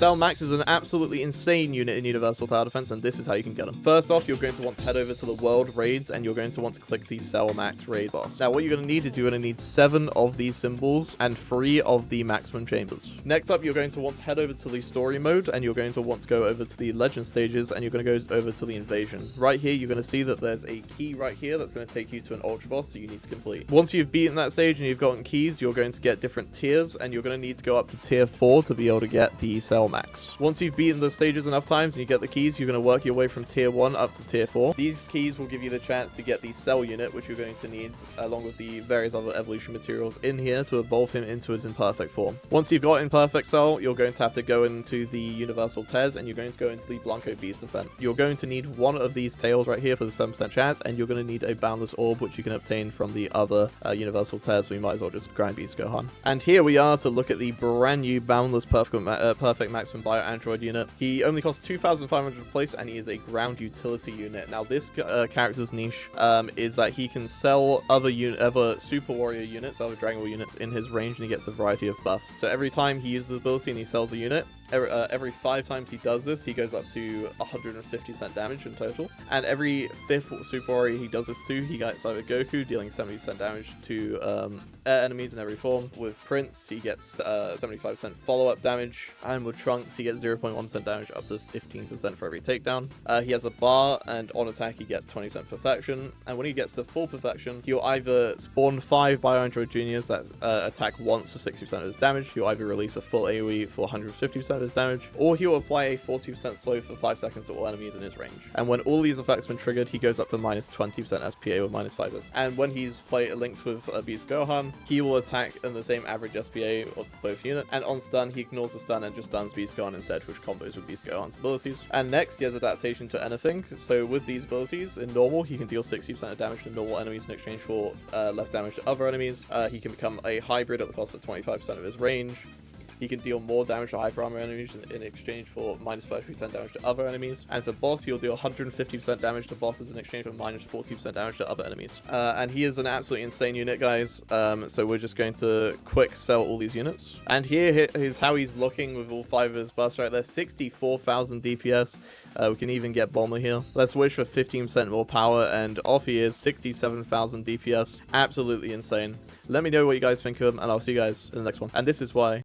Cell Max is an absolutely insane unit in Universal Tower Defense, and this is how you can get them. First off, you're going to want to head over to the World Raids, and you're going to want to click the Cell Max Raid boss. Now, what you're going to need is you're going to need 7 of these symbols and 3 of the maximum chambers. Next up, you're going to want to head over to the story mode, and you're going to want to go over to the legend stages, and you're going to go over to the invasion. Right here, you're going to see that there's a key right here that's going to take you to an ultra boss that you need to complete. Once you've beaten that stage and you've gotten keys, you're going to get different tiers, and you're going to need to go up to tier 4 to be able to get the Cell Max. Once you've beaten the stages enough times and you get the keys, you're going to work your way from tier 1 up to tier 4. These keys will give you the chance to get the Cell unit, which you're going to need along with the various other evolution materials in here to evolve him into his imperfect form. Once you've got imperfect Cell, you're going to have to go into the Universal Tez, and you're going to go into the Blanco Beast event. You're going to need one of these tails right here for the 7% chance, and you're going to need a Boundless Orb, which you can obtain from the other Universal Tez. We might as well just grind Beast Gohan. And here we are to look at the brand new Boundless Perfect Maximum Bio Android unit. He only costs 2,500 to place, and he is a ground utility unit. Now, this character's niche is that he can sell other Super Warrior units, other Dragon Ball units in his range, and he gets a variety of buffs. So every time he uses the ability and he sells a unit, every 5 times he does this, he goes up to 150% damage in total. And every 5th Super Warrior he does this to, he gets over Goku, dealing 70% damage to enemies in every form. With Prince, he gets 75% follow-up damage, and with Trunks, he gets 0.1% damage up to 15% for every takedown. He has a bar, and on attack, he gets 20% perfection. And when he gets to full perfection, he'll either spawn 5 Bio Android Juniors that attack once for 60% of his damage. He'll either release a full AoE for 150% of his damage, or he'll apply a 40% slow for 5 seconds to all enemies in his range. And when all these effects have been triggered, he goes up to minus 20% SPA with minus 5. And when he's linked with Beast Gohan, he will attack in the same average SPA of both units. And on stun, he ignores the stun and just stuns Beast Gohan instead, which combos with Beast Gohan's abilities. And next, he has adaptation to anything. So with these abilities, in normal, he can deal 60% of damage to normal enemies in exchange for less damage to other enemies. He can become a hybrid at the cost of 25% of his range. He can deal more damage to hyper armor enemies in exchange for minus 30% damage to other enemies. And for boss, he'll deal 150% damage to bosses in exchange for minus 40% damage to other enemies. And he is an absolutely insane unit, guys. So we're just going to quick sell all these units. And here is how he's looking with all 5 of his buffs right there. 64,000 DPS. We can even get Bomber here. Let's wish for 15% more power, and off he is, 67,000 DPS. Absolutely insane. Let me know what you guys think of him, and I'll see you guys in the next one. And this is why